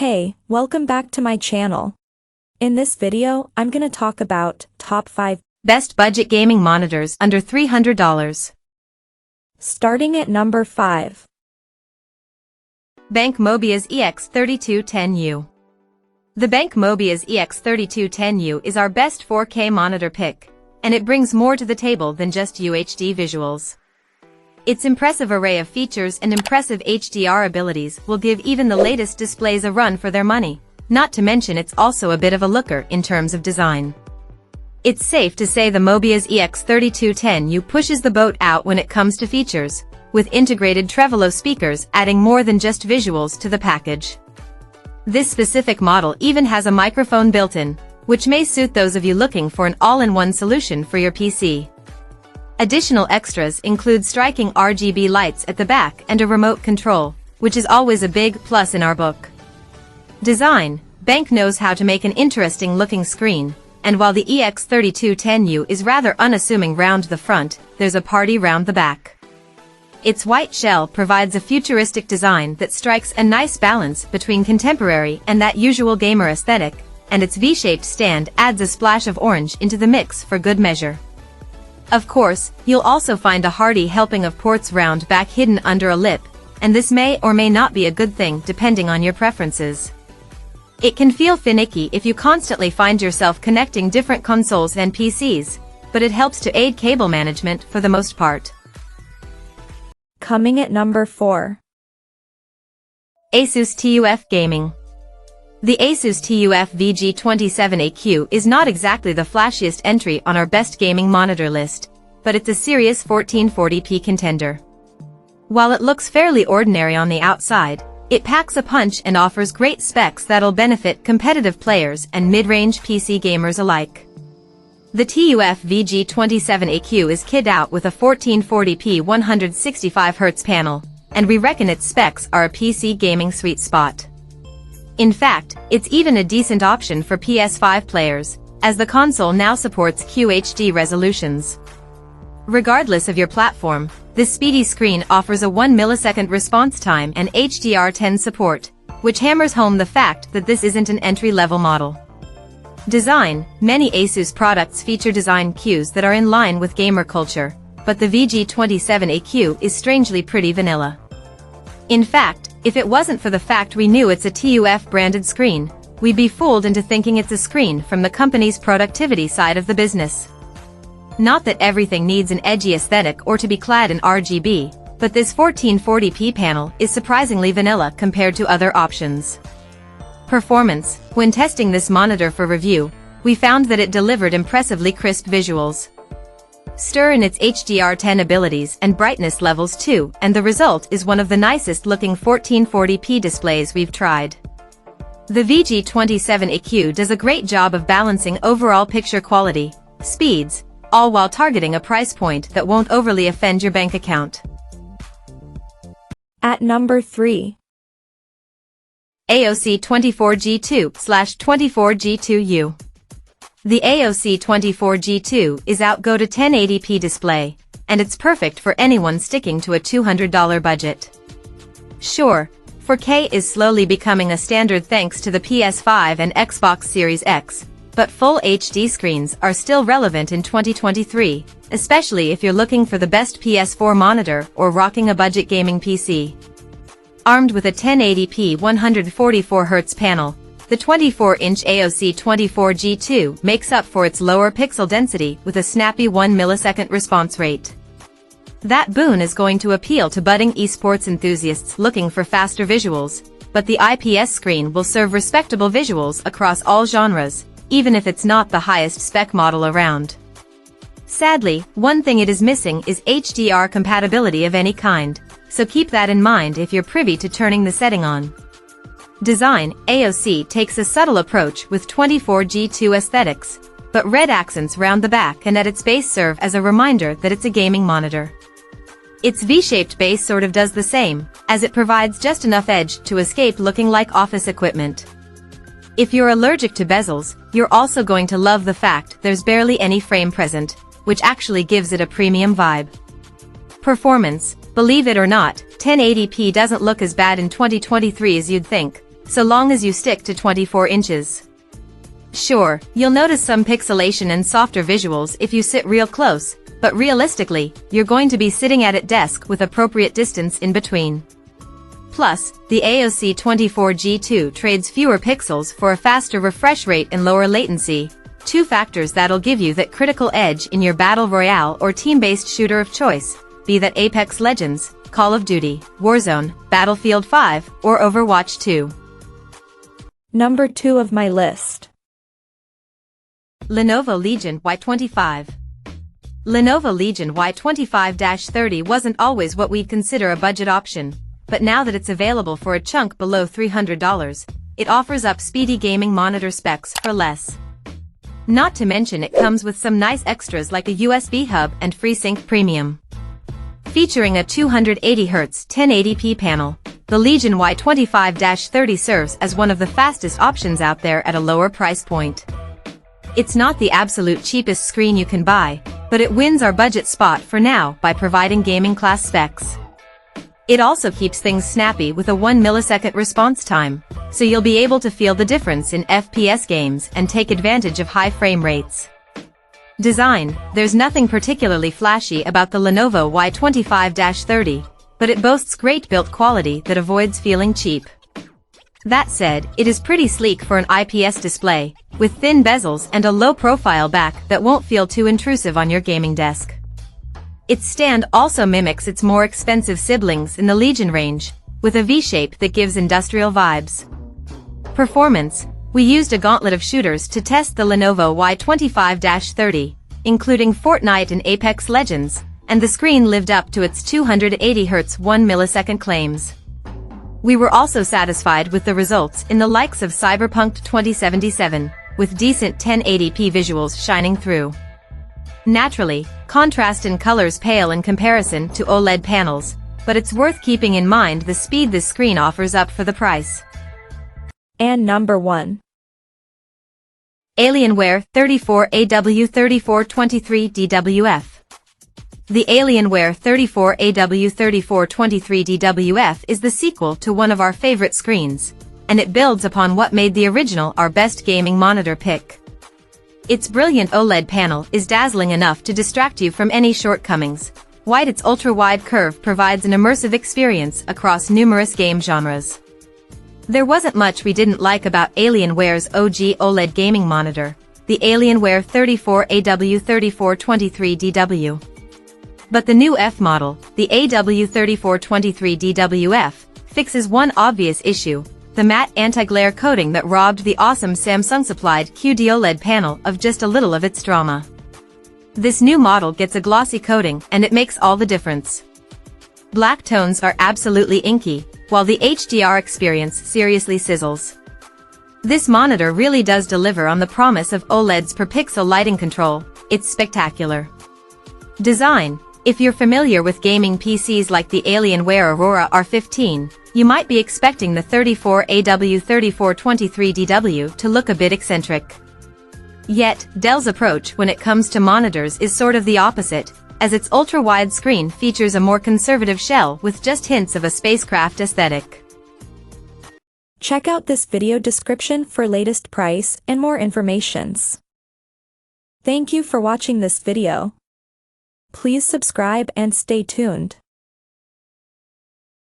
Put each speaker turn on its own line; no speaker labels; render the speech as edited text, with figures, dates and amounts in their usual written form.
Hey, welcome back to my channel. In this video, I'm gonna talk about top 5
best budget gaming monitors under $300.
Starting at number 5.
BenQ Mobiuz EX3210U. The BenQ Mobiuz EX3210U is our best 4K monitor pick, and it brings more to the table than just UHD visuals. Its impressive array of features and impressive HDR abilities will give even the latest displays a run for their money, not to mention it's also a bit of a looker in terms of design. It's safe to say the Mobiuz EX3210U pushes the boat out when it comes to features, with integrated Trevolo speakers adding more than just visuals to the package. This specific model even has a microphone built-in, which may suit those of you looking for an all-in-one solution for your PC. Additional extras include striking RGB lights at the back and a remote control, which is always a big plus in our book. Design: BenQ knows how to make an interesting-looking screen, and while the EX3210U is rather unassuming round the front, there's a party round the back. Its white shell provides a futuristic design that strikes a nice balance between contemporary and that usual gamer aesthetic, and its V-shaped stand adds a splash of orange into the mix for good measure. Of course, you'll also find a hearty helping of ports round back hidden under a lip, and this may or may not be a good thing depending on your preferences. It can feel finicky if you constantly find yourself connecting different consoles and PCs, but it helps to aid cable management for the most part.
Coming at number 4.
ASUS TUF Gaming. The ASUS TUF VG27AQ is not exactly the flashiest entry on our best gaming monitor list, but it's a serious 1440p contender. While it looks fairly ordinary on the outside, it packs a punch and offers great specs that'll benefit competitive players and mid-range PC gamers alike. The TUF VG27AQ is kitted out with a 1440p 165Hz panel, and we reckon its specs are a PC gaming sweet spot. In fact, it's even a decent option for PS5 players, as the console now supports QHD resolutions. Regardless of your platform, this speedy screen offers a 1 millisecond response time and HDR10 support, which hammers home the fact that this isn't an entry-level model. Design: many ASUS products feature design cues that are in line with gamer culture, but the VG27AQ is strangely pretty vanilla. In fact, if it wasn't for the fact we knew it's a TUF branded screen, we'd be fooled into thinking it's a screen from the company's productivity side of the business. Not that everything needs an edgy aesthetic or to be clad in RGB, but this 1440p panel is surprisingly vanilla compared to other options. Performance: when testing this monitor for review, we found that it delivered impressively crisp visuals. Stir in its HDR10 abilities and brightness levels too, and the result is one of the nicest looking 1440p displays we've tried. The VG27AQ does a great job of balancing overall picture quality, speeds, all while targeting a price point that won't overly offend your bank account.
At number 3.
AOC 24G2/24G2U. The AOC 24G2 is outgo to 1080p display, and it's perfect for anyone sticking to a $200 budget. Sure, 4K is slowly becoming a standard thanks to the PS5 and Xbox Series X, but full HD screens are still relevant in 2023, especially if you're looking for the best PS4 monitor or rocking a budget gaming PC. Armed with a 1080p 144Hz panel, the 24-inch AOC 24G2 makes up for its lower pixel density with a snappy 1 millisecond response rate. That boon is going to appeal to budding esports enthusiasts looking for faster visuals, but the IPS screen will serve respectable visuals across all genres, even if it's not the highest spec model around. Sadly, one thing it is missing is HDR compatibility of any kind, so keep that in mind if you're privy to turning the setting on. Design: AOC takes a subtle approach with 24G2 aesthetics, but red accents round the back and at its base serve as a reminder that it's a gaming monitor. Its V-shaped base sort of does the same, as it provides just enough edge to escape looking like office equipment. If you're allergic to bezels, you're also going to love the fact there's barely any frame present, which actually gives it a premium vibe. Performance: believe it or not, 1080p doesn't look as bad in 2023 as you'd think, so long as you stick to 24 inches. Sure, you'll notice some pixelation and softer visuals if you sit real close, but realistically, you're going to be sitting at a desk with appropriate distance in between. Plus, the ASUS 24G2 trades fewer pixels for a faster refresh rate and lower latency, two factors that'll give you that critical edge in your battle royale or team-based shooter of choice, be that Apex Legends, Call of Duty, Warzone, Battlefield 5, or Overwatch 2.
Number 2 of my list.
Lenovo Legion Y25. Lenovo Legion Y25-30 wasn't always what we'd consider a budget option, but now that it's available for a chunk below $300, it offers up speedy gaming monitor specs for less. Not to mention it comes with some nice extras like a USB hub and FreeSync Premium. Featuring a 280Hz 1080p panel, the Legion Y25-30 serves as one of the fastest options out there at a lower price point. It's not the absolute cheapest screen you can buy, but it wins our budget spot for now by providing gaming-class specs. It also keeps things snappy with a 1 millisecond response time, so you'll be able to feel the difference in FPS games and take advantage of high frame rates. Design: there's nothing particularly flashy about the Lenovo Y25-30, but it boasts great build quality that avoids feeling cheap. That said, it is pretty sleek for an IPS display, with thin bezels and a low-profile back that won't feel too intrusive on your gaming desk. Its stand also mimics its more expensive siblings in the Legion range, with a V-shape that gives industrial vibes. Performance: we used a gauntlet of shooters to test the Lenovo Y25-30, including Fortnite and Apex Legends, and the screen lived up to its 280Hz 1 millisecond claims. We were also satisfied with the results in the likes of Cyberpunk 2077, with decent 1080p visuals shining through. Naturally, contrast in colors pale in comparison to OLED panels, but it's worth keeping in mind the speed this screen offers up for the price.
And number 1.
Alienware 34AW3423DWF. The Alienware 34AW3423DWF is the sequel to one of our favorite screens, and it builds upon what made the original our best gaming monitor pick. Its brilliant OLED panel is dazzling enough to distract you from any shortcomings, while its ultra-wide curve provides an immersive experience across numerous game genres. There wasn't much we didn't like about Alienware's OG OLED gaming monitor, the Alienware 34AW3423DW. But the new F model, the AW3423DWF, fixes one obvious issue: the matte anti-glare coating that robbed the awesome Samsung-supplied QD OLED panel of just a little of its drama. This new model gets a glossy coating, and it makes all the difference. Black tones are absolutely inky, while the HDR experience seriously sizzles. This monitor really does deliver on the promise of OLEDs per pixel lighting control. It's spectacular. Design: if you're familiar with gaming PCs like the Alienware Aurora R15, you might be expecting the 34AW3423DW to look a bit eccentric. Yet, Dell's approach when it comes to monitors is sort of the opposite, as its ultra-wide screen features a more conservative shell with just hints of a spacecraft aesthetic.
Check out this video description for latest price and more informations. Thank you for watching this video. Please subscribe and stay tuned.